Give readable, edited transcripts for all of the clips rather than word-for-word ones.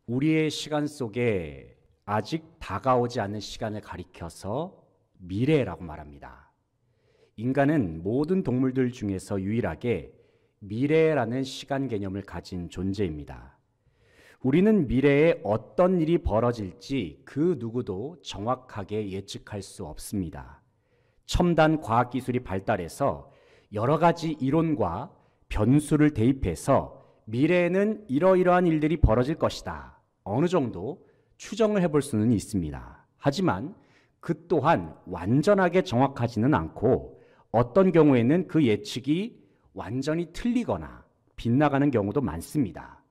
우리의 시간 속에 아직 다가오지 않는 시간을 가리켜서 미래라고 말합니다. 인간은 모든 동물들 중에서 유일하게 미래라는 시간 개념을 가진 존재입니다. 우리는 미래에 어떤 일이 벌어질지 그 누구도 정확하게 예측할 수 없습니다. 첨단 과학기술이 발달해서 여러 가지 이론과 변수를 대입해서 미래에는 이러이러한 일들이 벌어질 것이다. 어느 정도 추정을 해볼 수는 있습니다. 하지만 그 또한 완전하게 정확하지는 않고 어떤 경우에는 그 예측이 완전히 틀리거나 빗나가는 경우도 많습니다.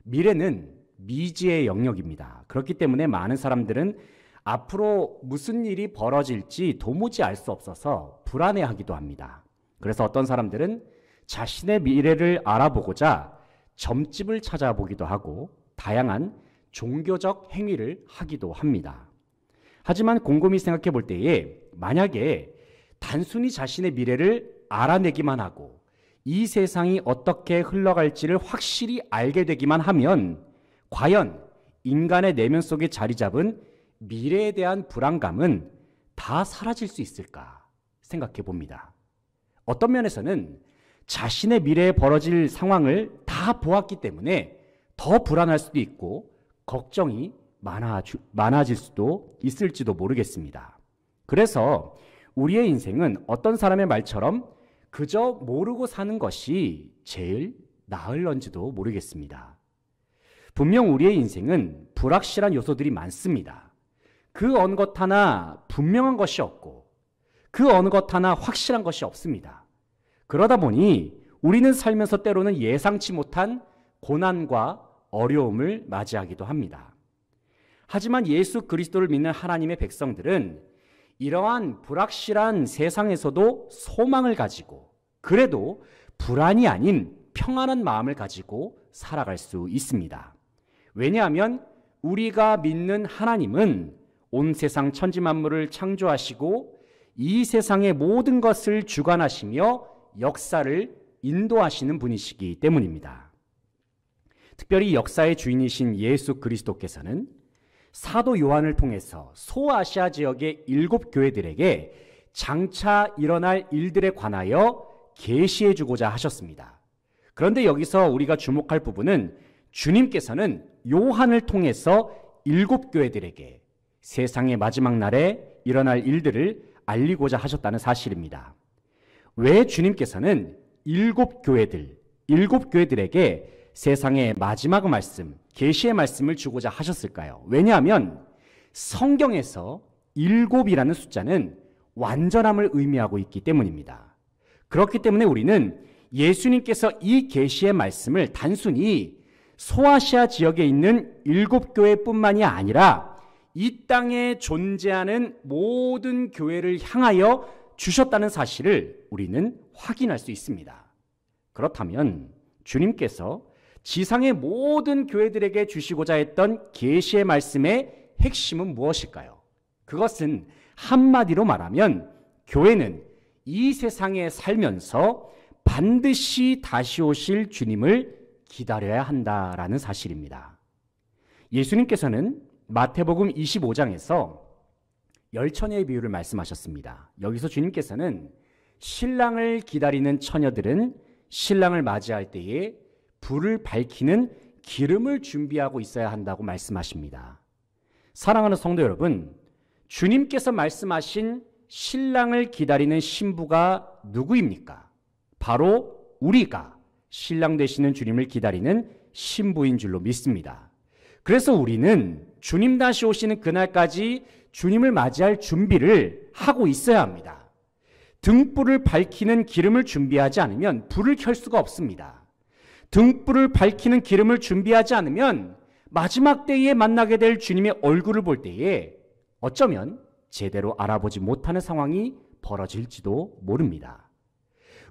미래는 미지의 영역입니다. 그렇기 때문에 많은 사람들은 앞으로 무슨 일이 벌어질지 도무지 알 수 없어서 불안해하기도 합니다. 그래서 어떤 사람들은 자신의 미래를 알아보고자 점집을 찾아보기도 하고 다양한 종교적 행위를 하기도 합니다. 하지만 곰곰이 생각해 볼 때에 만약에 단순히 자신의 미래를 알아내기만 하고 이 세상이 어떻게 흘러갈지를 확실히 알게 되기만 하면 과연 인간의 내면 속에 자리 잡은 미래에 대한 불안감은 다 사라질 수 있을까 생각해 봅니다. 어떤 면에서는 자신의 미래에 벌어질 상황을 다 보았기 때문에 더 불안할 수도 있고 걱정이 많아질 수도 있을지도 모르겠습니다. 그래서 우리의 인생은 어떤 사람의 말처럼 그저 모르고 사는 것이 제일 나을런지도 모르겠습니다. 분명 우리의 인생은 불확실한 요소들이 많습니다. 그 어느 것 하나 분명한 것이 없고 그 어느 것 하나 확실한 것이 없습니다. 그러다 보니 우리는 살면서 때로는 예상치 못한 고난과 어려움을 맞이하기도 합니다. 하지만 예수 그리스도를 믿는 하나님의 백성들은 이러한 불확실한 세상에서도 소망을 가지고 그래도 불안이 아닌 평안한 마음을 가지고 살아갈 수 있습니다. 왜냐하면 우리가 믿는 하나님은 온 세상 천지만물을 창조하시고 이 세상의 모든 것을 주관하시며 역사를 인도하시는 분이시기 때문입니다. 특별히 역사의 주인이신 예수 그리스도께서는 사도 요한을 통해서 소아시아 지역의 7교회들에게 장차 일어날 일들에 관하여 계시해 주고자 하셨습니다. 그런데 여기서 우리가 주목할 부분은 주님께서는 요한을 통해서 7교회들에게 세상의 마지막 날에 일어날 일들을 알리고자 하셨다는 사실입니다. 왜 주님께서는 7교회들에게 세상의 마지막 말씀, 계시의 말씀을 주고자 하셨을까요? 왜냐하면 성경에서 7이라는 숫자는 완전함을 의미하고 있기 때문입니다. 그렇기 때문에 우리는 예수님께서 이 계시의 말씀을 단순히 소아시아 지역에 있는 7교회뿐만이 아니라 이 땅에 존재하는 모든 교회를 향하여 주셨다는 사실을 우리는 확인할 수 있습니다. 그렇다면 주님께서 지상의 모든 교회들에게 주시고자 했던 계시의 말씀의 핵심은 무엇일까요? 그것은 한마디로 말하면 교회는 이 세상에 살면서 반드시 다시 오실 주님을 기다려야 한다라는 사실입니다. 예수님께서는 마태복음 25장에서 열처녀의 비유를 말씀하셨습니다. 여기서 주님께서는 신랑을 기다리는 처녀들은 신랑을 맞이할 때에 불을 밝히는 기름을 준비하고 있어야 한다고 말씀하십니다. 사랑하는 성도 여러분, 주님께서 말씀하신 신랑을 기다리는 신부가 누구입니까? 바로 우리가 신랑 되시는 주님을 기다리는 신부인 줄로 믿습니다. 그래서 우리는 주님 다시 오시는 그날까지 주님을 맞이할 준비를 하고 있어야 합니다. 등불을 밝히는 기름을 준비하지 않으면 불을 켤 수가 없습니다. 등불을 밝히는 기름을 준비하지 않으면 마지막 때에 만나게 될 주님의 얼굴을 볼 때에 어쩌면 제대로 알아보지 못하는 상황이 벌어질지도 모릅니다.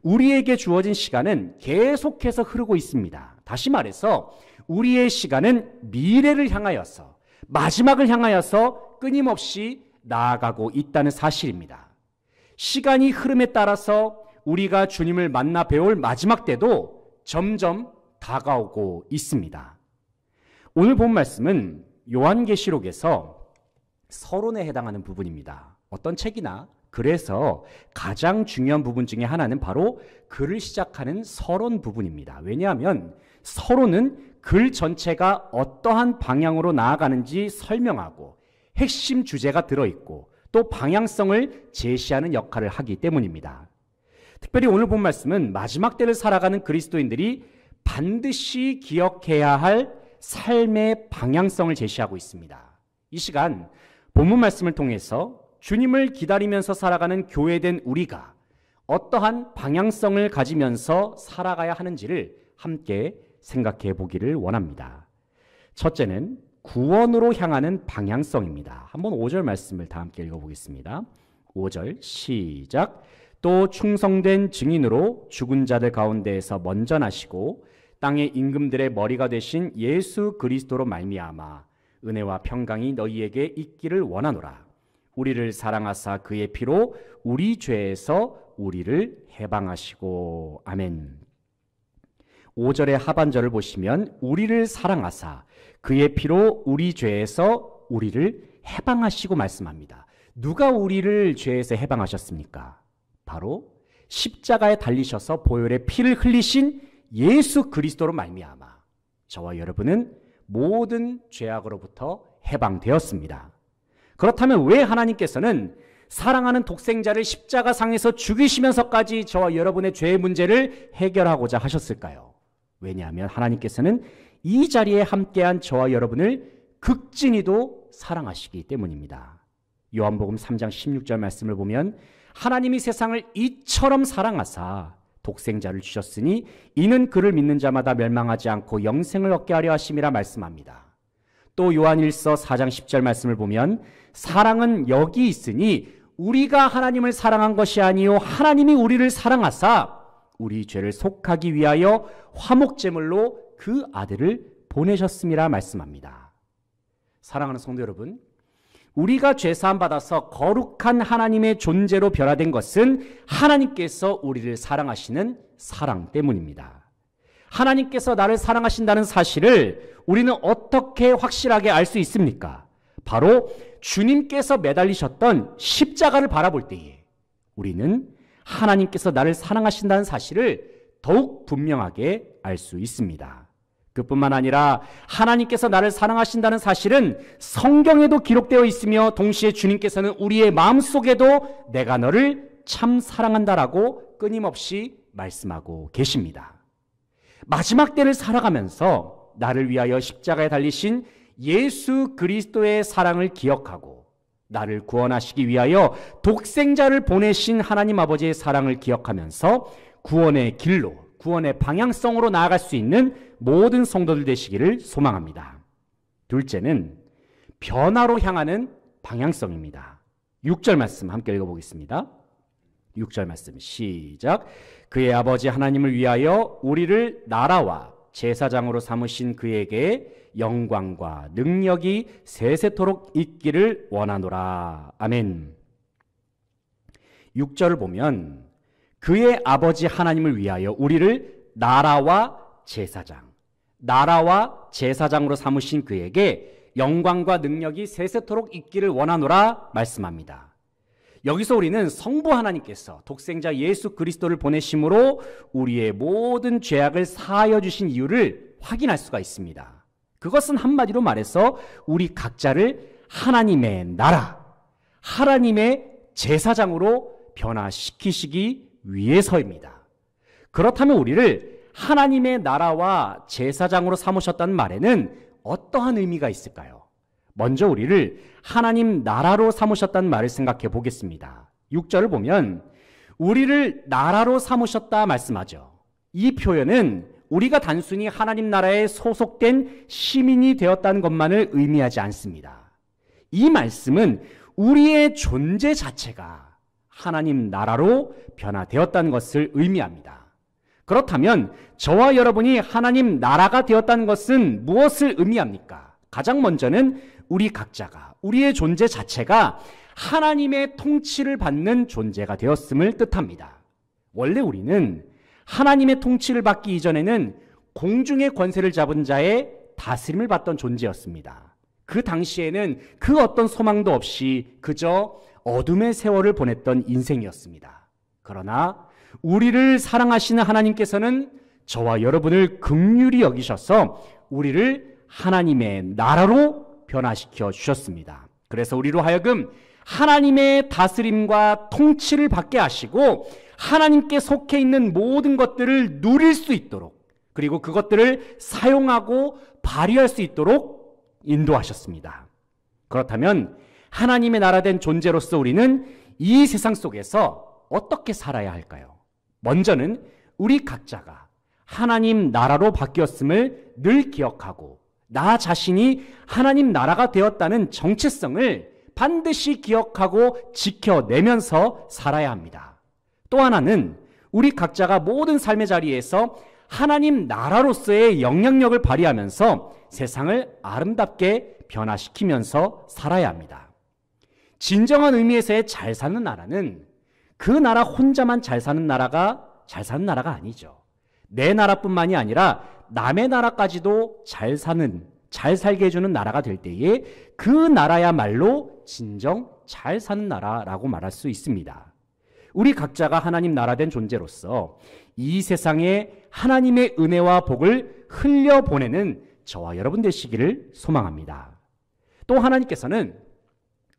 우리에게 주어진 시간은 계속해서 흐르고 있습니다. 다시 말해서 우리의 시간은 미래를 향하여서 마지막을 향하여서 끊임없이 나아가고 있다는 사실입니다. 시간이 흐름에 따라서 우리가 주님을 만나 뵈올 마지막 때도 점점 다가오고 있습니다. 오늘 본 말씀은 요한계시록에서 서론에 해당하는 부분입니다. 어떤 책이나 글에서 가장 중요한 부분 중에 하나는 바로 글을 시작하는 서론 부분입니다. 왜냐하면 서론은 글 전체가 어떠한 방향으로 나아가는지 설명하고 핵심 주제가 들어있고 또 방향성을 제시하는 역할을 하기 때문입니다. 특별히 오늘 본 말씀은 마지막 때를 살아가는 그리스도인들이 반드시 기억해야 할 삶의 방향성을 제시하고 있습니다. 이 시간 본문 말씀을 통해서 주님을 기다리면서 살아가는 교회된 우리가 어떠한 방향성을 가지면서 살아가야 하는지를 함께 생각해 보기를 원합니다. 첫째는 구원으로 향하는 방향성입니다. 한번 5절 말씀을 다 함께 읽어보겠습니다. 5절 시작. 또 충성된 증인으로 죽은 자들 가운데에서 먼저 나시고 땅의 임금들의 머리가 되신 예수 그리스도로 말미암아 은혜와 평강이 너희에게 있기를 원하노라. 우리를 사랑하사 그의 피로 우리 죄에서 우리를 해방하시고. 아멘. 5절의 하반절을 보시면 우리를 사랑하사 그의 피로 우리 죄에서 우리를 해방하시고 말씀합니다. 누가 우리를 죄에서 해방하셨습니까? 바로 십자가에 달리셔서 보혈의 피를 흘리신 예수 그리스도로 말미암아 저와 여러분은 모든 죄악으로부터 해방되었습니다. 그렇다면 왜 하나님께서는 사랑하는 독생자를 십자가상에서 죽이시면서까지 저와 여러분의 죄의 문제를 해결하고자 하셨을까요? 왜냐하면 하나님께서는 이 자리에 함께한 저와 여러분을 극진히도 사랑하시기 때문입니다. 요한복음 3장 16절 말씀을 보면 하나님이 세상을 이처럼 사랑하사 독생자를 주셨으니 이는 그를 믿는 자마다 멸망하지 않고 영생을 얻게 하려 하심이라 말씀합니다. 또 요한일서 4장 10절 말씀을 보면 사랑은 여기 있으니 우리가 하나님을 사랑한 것이 아니요 하나님이 우리를 사랑하사 우리 죄를 속하기 위하여 화목제물로 그 아들을 보내셨음이라 말씀합니다. 사랑하는 성도 여러분, 우리가 죄사함 받아서 거룩한 하나님의 존재로 변화된 것은 하나님께서 우리를 사랑하시는 사랑 때문입니다. 하나님께서 나를 사랑하신다는 사실을 우리는 어떻게 확실하게 알 수 있습니까? 바로 주님께서 매달리셨던 십자가를 바라볼 때에 우리는 하나님께서 나를 사랑하신다는 사실을 더욱 분명하게 알 수 있습니다. 그뿐만 아니라 하나님께서 나를 사랑하신다는 사실은 성경에도 기록되어 있으며 동시에 주님께서는 우리의 마음속에도 내가 너를 참 사랑한다라고 끊임없이 말씀하고 계십니다. 마지막 때를 살아가면서 나를 위하여 십자가에 달리신 예수 그리스도의 사랑을 기억하고 나를 구원하시기 위하여 독생자를 보내신 하나님 아버지의 사랑을 기억하면서 구원의 길로, 구원의 방향성으로 나아갈 수 있는 모든 성도들 되시기를 소망합니다. 둘째는 변화로 향하는 방향성입니다. 6절 말씀 함께 읽어보겠습니다. 6절 말씀 시작. 그의 아버지 하나님을 위하여 우리를 나라와 제사장으로 삼으신 그에게 영광과 능력이 세세토록 있기를 원하노라. 아멘. 6절을 보면 그의 아버지 하나님을 위하여 우리를 나라와 제사장으로 삼으신 그에게 영광과 능력이 세세토록 있기를 원하노라 말씀합니다. 여기서 우리는 성부 하나님께서 독생자 예수 그리스도를 보내심으로 우리의 모든 죄악을 사하여 주신 이유를 확인할 수가 있습니다. 그것은 한마디로 말해서 우리 각자를 하나님의 나라, 하나님의 제사장으로 변화시키시기 위해서입니다. 그렇다면 우리를 하나님의 나라와 제사장으로 삼으셨다는 말에는 어떠한 의미가 있을까요? 먼저 우리를 하나님 나라로 삼으셨다는 말을 생각해 보겠습니다. 6절을 보면 우리를 나라로 삼으셨다 말씀하죠. 이 표현은 우리가 단순히 하나님 나라에 소속된 시민이 되었다는 것만을 의미하지 않습니다. 이 말씀은 우리의 존재 자체가 하나님 나라로 변화되었다는 것을 의미합니다. 그렇다면 저와 여러분이 하나님 나라가 되었다는 것은 무엇을 의미합니까? 가장 먼저는 우리 각자가, 우리의 존재 자체가 하나님의 통치를 받는 존재가 되었음을 뜻합니다. 원래 우리는 하나님의 통치를 받기 이전에는 공중의 권세를 잡은 자의 다스림을 받던 존재였습니다. 그 당시에는 그 어떤 소망도 없이 그저 어둠의 세월을 보냈던 인생이었습니다. 그러나 우리를 사랑하시는 하나님께서는 저와 여러분을 긍휼히 여기셔서 우리를 하나님의 나라로 변화시켜 주셨습니다. 그래서 우리로 하여금 하나님의 다스림과 통치를 받게 하시고 하나님께 속해 있는 모든 것들을 누릴 수 있도록, 그리고 그것들을 사용하고 발휘할 수 있도록 인도하셨습니다. 그렇다면 하나님의 나라 된 존재로서 우리는 이 세상 속에서 어떻게 살아야 할까요? 먼저는 우리 각자가 하나님 나라로 바뀌었음을 늘 기억하고 나 자신이 하나님 나라가 되었다는 정체성을 반드시 기억하고 지켜내면서 살아야 합니다. 또 하나는 우리 각자가 모든 삶의 자리에서 하나님 나라로서의 영향력을 발휘하면서 세상을 아름답게 변화시키면서 살아야 합니다. 진정한 의미에서의 잘 사는 나라는 그 나라 혼자만 잘 사는 나라가 아니죠. 내 나라뿐만이 아니라 남의 나라까지도 잘 살게 해주는 나라가 될 때에 그 나라야말로 진정 잘 사는 나라라고 말할 수 있습니다. 우리 각자가 하나님 나라 된 존재로서 이 세상에 하나님의 은혜와 복을 흘려보내는 저와 여러분 되시기를 소망합니다. 또 하나님께서는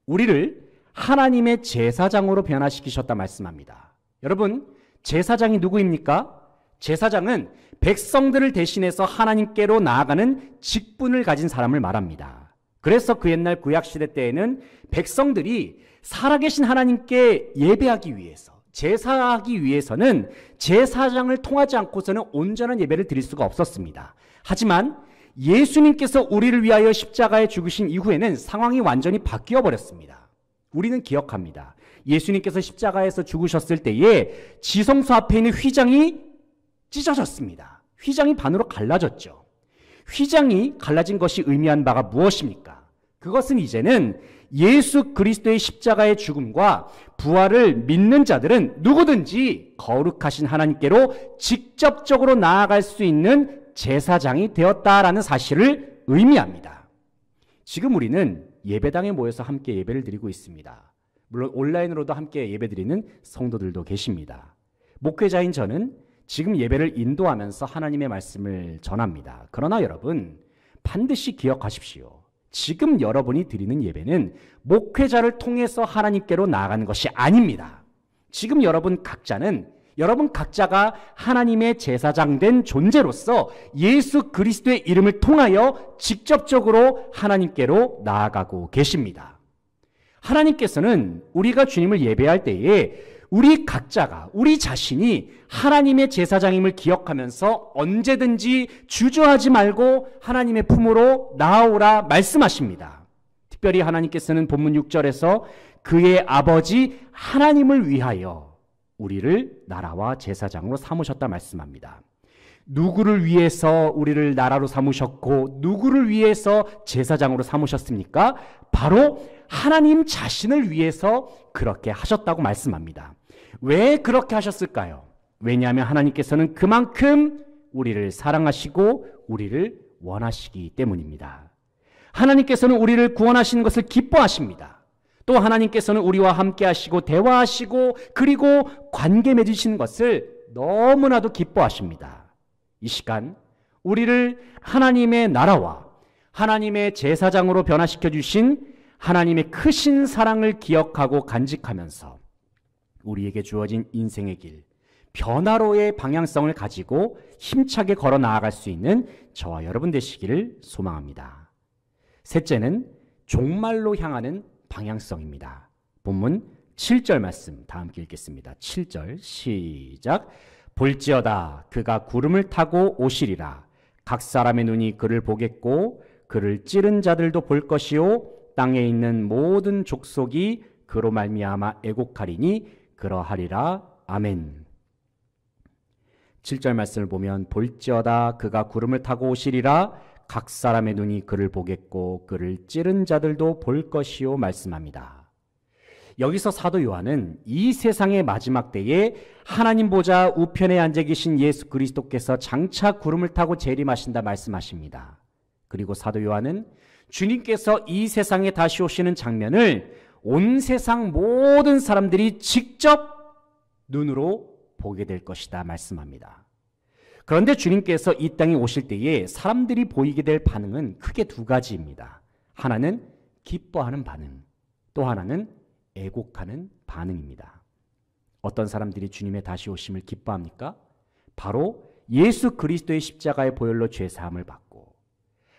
우리를 하나님의 제사장으로 변화시키셨다 말씀합니다. 여러분, 제사장이 누구입니까? 제사장은 백성들을 대신해서 하나님께로 나아가는 직분을 가진 사람을 말합니다. 그래서 그 옛날 구약시대 때에는 백성들이 살아계신 하나님께 예배하기 위해서, 제사하기 위해서는 제사장을 통하지 않고서는 온전한 예배를 드릴 수가 없었습니다. 하지만 예수님께서 우리를 위하여 십자가에 죽으신 이후에는 상황이 완전히 바뀌어 버렸습니다. 우리는 기억합니다. 예수님께서 십자가에서 죽으셨을 때에 지성소 앞에 있는 휘장이 찢어졌습니다. 휘장이 반으로 갈라졌죠. 휘장이 갈라진 것이 의미한 바가 무엇입니까? 그것은 이제는 예수 그리스도의 십자가의 죽음과 부활을 믿는 자들은 누구든지 거룩하신 하나님께로 직접적으로 나아갈 수 있는 제사장이 되었다라는 사실을 의미합니다. 지금 우리는 예배당에 모여서 함께 예배를 드리고 있습니다. 물론 온라인으로도 함께 예배드리는 성도들도 계십니다. 목회자인 저는 지금 예배를 인도하면서 하나님의 말씀을 전합니다. 그러나 여러분, 반드시 기억하십시오. 지금 여러분이 드리는 예배는 목회자를 통해서 하나님께로 나아가는 것이 아닙니다. 지금 여러분 각자가 하나님의 제사장 된 존재로서 예수 그리스도의 이름을 통하여 직접적으로 하나님께로 나아가고 계십니다. 하나님께서는 우리가 주님을 예배할 때에 우리 각자가, 우리 자신이 하나님의 제사장임을 기억하면서 언제든지 주저하지 말고 하나님의 품으로 나아오라 말씀하십니다. 특별히 하나님께서는 본문 6절에서 그의 아버지 하나님을 위하여 우리를 나라와 제사장으로 삼으셨다 말씀합니다. 누구를 위해서 우리를 나라로 삼으셨고 누구를 위해서 제사장으로 삼으셨습니까? 바로 하나님 자신을 위해서 그렇게 하셨다고 말씀합니다. 왜 그렇게 하셨을까요? 왜냐하면 하나님께서는 그만큼 우리를 사랑하시고 우리를 원하시기 때문입니다. 하나님께서는 우리를 구원하시는 것을 기뻐하십니다. 또 하나님께서는 우리와 함께 하시고 대화하시고 그리고 관계 맺으시는 것을 너무나도 기뻐하십니다. 이 시간 우리를 하나님의 나라와 하나님의 제사장으로 변화시켜 주신 하나님의 크신 사랑을 기억하고 간직하면서 우리에게 주어진 인생의 길, 변화로의 방향성을 가지고 힘차게 걸어 나아갈 수 있는 저와 여러분 되시기를 소망합니다. 셋째는 종말로 향하는 방향성입니다. 본문 7절 말씀 다 함께 읽겠습니다. 7절 시작. 볼지어다 그가 구름을 타고 오시리라. 각 사람의 눈이 그를 보겠고 그를 찌른 자들도 볼 것이요 땅에 있는 모든 족속이 그로 말미암아 애곡하리니 그러하리라. 아멘. 7절 말씀을 보면 볼지어다 그가 구름을 타고 오시리라. 각 사람의 눈이 그를 보겠고 그를 찌른 자들도 볼 것이요 말씀합니다. 여기서 사도 요한은 이 세상의 마지막 때에 하나님 보좌 우편에 앉아 계신 예수 그리스도께서 장차 구름을 타고 재림하신다 말씀하십니다. 그리고 사도 요한은 주님께서 이 세상에 다시 오시는 장면을 온 세상 모든 사람들이 직접 눈으로 보게 될 것이다 말씀합니다. 그런데 주님께서 이 땅에 오실 때에 사람들이 보이게 될 반응은 크게 두 가지입니다. 하나는 기뻐하는 반응, 또 하나는 애곡하는 반응입니다. 어떤 사람들이 주님의 다시 오심을 기뻐합니까? 바로 예수 그리스도의 십자가의 보혈로 죄사함을 받고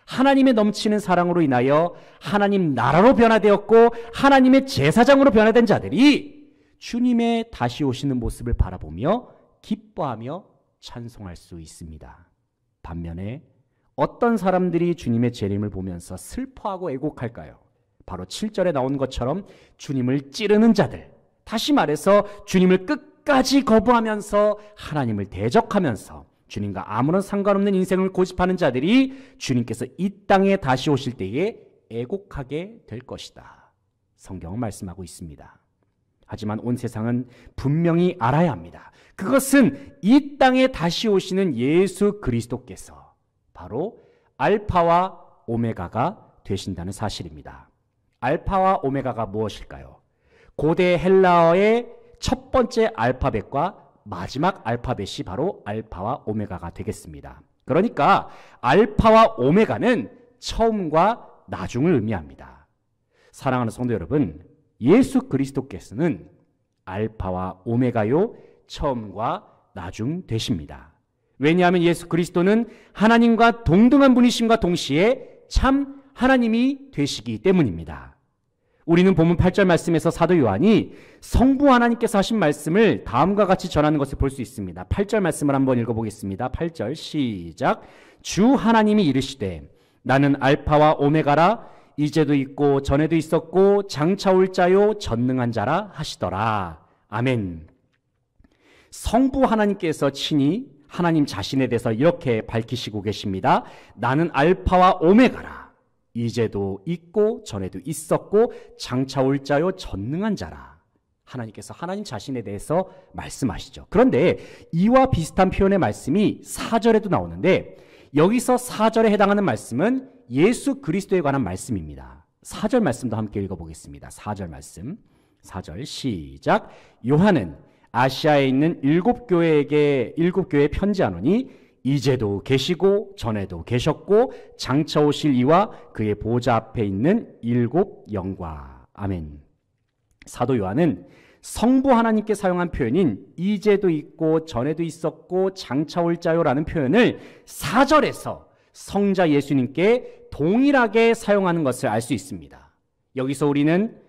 하나님의 넘치는 사랑으로 인하여 하나님 나라로 변화되었고 하나님의 제사장으로 변화된 자들이 주님의 다시 오시는 모습을 바라보며 기뻐하며 찬송할 수 있습니다. 반면에 어떤 사람들이 주님의 재림을 보면서 슬퍼하고 애곡할까요? 바로 7절에 나온 것처럼 주님을 찌르는 자들, 다시 말해서 주님을 끝까지 거부하면서 하나님을 대적하면서 주님과 아무런 상관없는 인생을 고집하는 자들이 주님께서 이 땅에 다시 오실 때에 애곡하게 될 것이다. 성경은 말씀하고 있습니다. 하지만 온 세상은 분명히 알아야 합니다. 그것은 이 땅에 다시 오시는 예수 그리스도께서 바로 알파와 오메가가 되신다는 사실입니다. 알파와 오메가가 무엇일까요? 고대 헬라어의 첫 번째 알파벳과 마지막 알파벳이 바로 알파와 오메가가 되겠습니다. 그러니까 알파와 오메가는 처음과 나중을 의미합니다. 사랑하는 성도 여러분, 예수 그리스도께서는 알파와 오메가요, 처음과 나중 되십니다. 왜냐하면 예수 그리스도는 하나님과 동등한 분이심과 동시에 참 하나님이 되시기 때문입니다. 우리는 본문 8절 말씀에서 사도 요한이 성부 하나님께서 하신 말씀을 다음과 같이 전하는 것을 볼 수 있습니다. 8절 말씀을 한번 읽어보겠습니다. 8절 시작. 주 하나님이 이르시되 나는 알파와 오메가라, 이제도 있고 전에도 있었고 장차 올 자요 전능한 자라 하시더라. 아멘. 성부 하나님께서 친히 하나님 자신에 대해서 이렇게 밝히시고 계십니다. 나는 알파와 오메가라. 이제도 있고 전에도 있었고 장차 올 자요 전능한 자라. 하나님께서 하나님 자신에 대해서 말씀하시죠. 그런데 이와 비슷한 표현의 말씀이 4절에도 나오는데 여기서 4절에 해당하는 말씀은 예수 그리스도에 관한 말씀입니다. 4절 말씀도 함께 읽어보겠습니다. 4절 말씀. 4절 시작. 요한은 아시아에 있는 7교회에 편지하노니 이제도 계시고 전에도 계셨고 장차 오실 이와 그의 보좌 앞에 있는 7 영과. 아멘. 사도 요한은 성부 하나님께 사용한 표현인 이제도 있고 전에도 있었고 장차 올 자요라는 표현을 4절에서 성자 예수님께 동일하게 사용하는 것을 알 수 있습니다. 여기서 우리는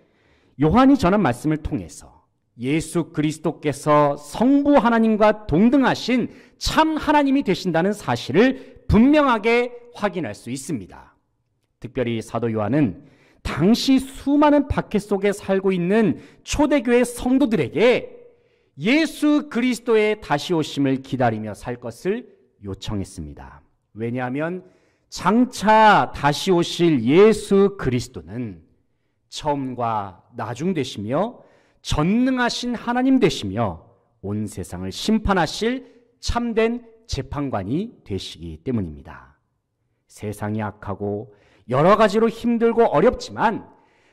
요한이 전한 말씀을 통해서 예수 그리스도께서 성부 하나님과 동등하신 참 하나님이 되신다는 사실을 분명하게 확인할 수 있습니다. 특별히 사도 요한은 당시 수많은 박해 속에 살고 있는 초대교회 성도들에게 예수 그리스도의 다시 오심을 기다리며 살 것을 요청했습니다. 왜냐하면 장차 다시 오실 예수 그리스도는 처음과 나중 되시며 전능하신 하나님 되시며 온 세상을 심판하실 참된 재판관이 되시기 때문입니다. 세상이 악하고 여러 가지로 힘들고 어렵지만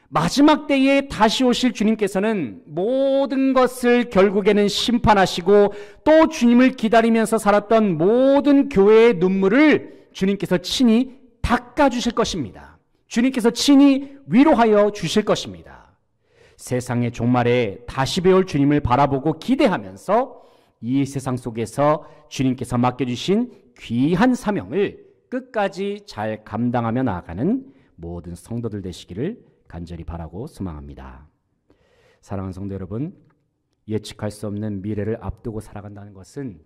마지막 때에 다시 오실 주님께서는 모든 것을 결국에는 심판하시고 또 주님을 기다리면서 살았던 모든 교회의 눈물을 주님께서 친히 닦아주실 것입니다. 주님께서 친히 위로하여 주실 것입니다. 세상의 종말에 다시 배울 주님을 바라보고 기대하면서 이 세상 속에서 주님께서 맡겨주신 귀한 사명을 끝까지 잘 감당하며 나아가는 모든 성도들 되시기를 간절히 바라고 소망합니다. 사랑하는 성도 여러분, 예측할 수 없는 미래를 앞두고 살아간다는 것은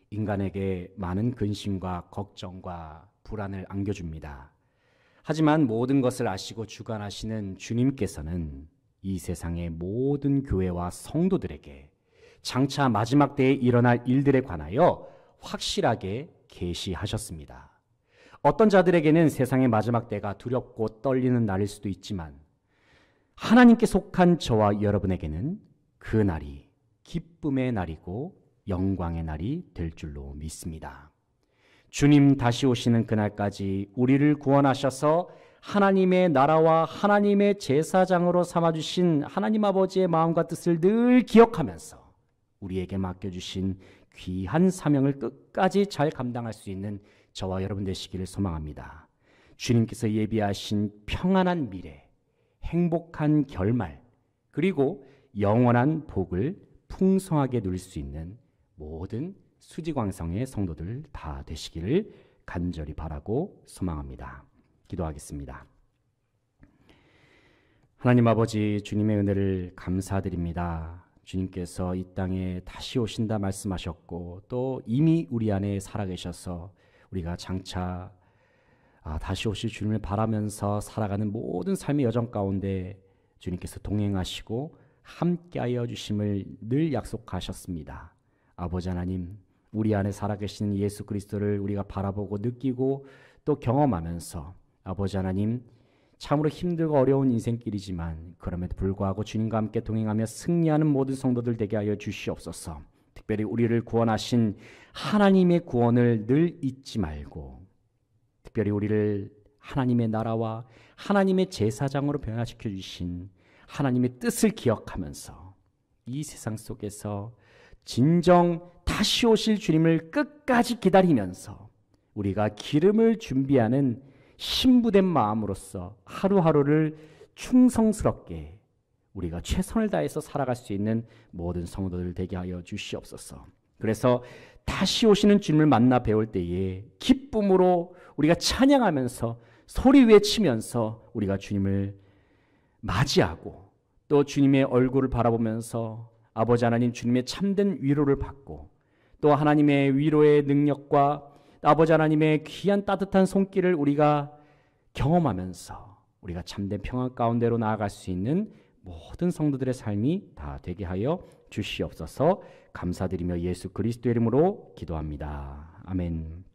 인간에게 많은 근심과 걱정과 불안을 안겨줍니다. 하지만 모든 것을 아시고 주관하시는 주님께서는 이 세상의 모든 교회와 성도들에게 장차 마지막 때에 일어날 일들에 관하여 확실하게 계시하셨습니다. 어떤 자들에게는 세상의 마지막 때가 두렵고 떨리는 날일 수도 있지만 하나님께 속한 저와 여러분에게는 그 날이 기쁨의 날이고 영광의 날이 될 줄로 믿습니다. 주님 다시 오시는 그날까지 우리를 구원하셔서 하나님의 나라와 하나님의 제사장으로 삼아주신 하나님 아버지의 마음과 뜻을 늘 기억하면서 우리에게 맡겨주신 귀한 사명을 끝까지 잘 감당할 수 있는 저와 여러분 되시기를 소망합니다. 주님께서 예비하신 평안한 미래, 행복한 결말, 그리고 영원한 복을 풍성하게 누릴 수 있는 모든 수지광성의 성도들 다 되시기를 간절히 바라고 소망합니다. 기도하겠습니다. 하나님 아버지, 주님의 은혜를 감사드립니다. 주님께서 이 땅에 다시 오신다 말씀하셨고 또 이미 우리 안에 살아계셔서 우리가 장차 다시 오실 주님을 바라면서 살아가는 모든 삶의 여정 가운데 주님께서 동행하시고 함께하여 주심을 늘 약속하셨습니다. 아버지 하나님, 우리 안에 살아계시는 예수 그리스도를 우리가 바라보고 느끼고 또 경험하면서 아버지 하나님, 참으로 힘들고 어려운 인생길이지만 그럼에도 불구하고 주님과 함께 동행하며 승리하는 모든 성도들 되게 하여 주시옵소서. 특별히 우리를 구원하신 하나님의 구원을 늘 잊지 말고 특별히 우리를 하나님의 나라와 하나님의 제사장으로 변화시켜 주신 하나님의 뜻을 기억하면서 이 세상 속에서 진정 다시 오실 주님을 끝까지 기다리면서 우리가 기름을 준비하는 신부된 마음으로서 하루하루를 충성스럽게 우리가 최선을 다해서 살아갈 수 있는 모든 성도들 되게 하여 주시옵소서. 그래서 다시 오시는 주님을 만나 배울 때에 기쁨으로 우리가 찬양하면서 소리 외치면서 우리가 주님을 맞이하고 또 주님의 얼굴을 바라보면서 아버지 하나님 주님의 참된 위로를 받고 또 하나님의 위로의 능력과 아버지 하나님의 귀한 따뜻한 손길을 우리가 경험하면서 우리가 참된 평안 가운데로 나아갈 수 있는 모든 성도들의 삶이 다 되게 하여 주시옵소서. 감사드리며 예수 그리스도의 이름으로 기도합니다. 아멘.